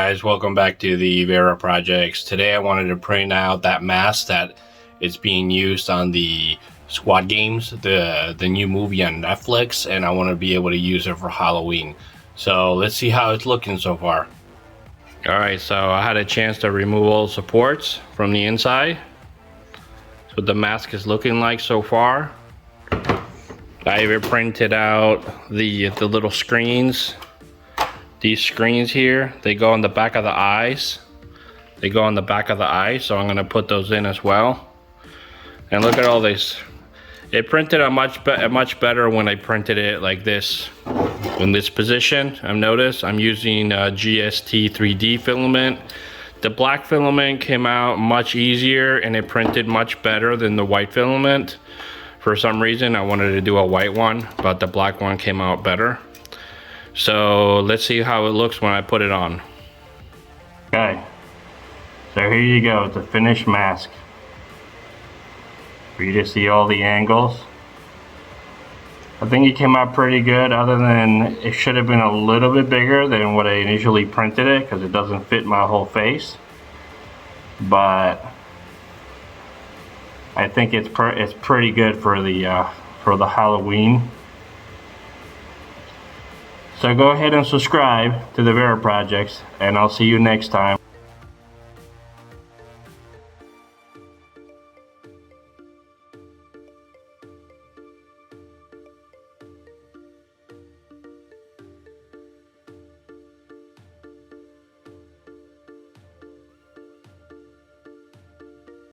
guys, welcome back to the Vera Projects. Today I wanted to print out that mask that is being used on the Squid Games, the new movie on Netflix, and I want to be able to use it for Halloween. So let's see how it's looking so far. Alright, so I had a chance to remove all supports from the inside. That's what the mask is looking like so far. I even printed out the little screens. These screens here, they go on the back of the eyes. They go on the back of the eyes, so I'm gonna put those in as well. And look at all this. It printed a much better when I printed it like this, in this position. I've noticed I'm using GST 3D filament. The black filament came out much easier and it printed much better than the white filament. For some reason, I wanted to do a white one, but the black one came out better. So let's see how it looks when I put it on. Okay, so here you go, it's a finished mask. For you to see all the angles. I think it came out pretty good, other than it should have been a little bit bigger than what I initially printed it, because it doesn't fit my whole face. But I think it's pretty good for the Halloween. So go ahead and subscribe to the Vera Projects, and I'll see you next time.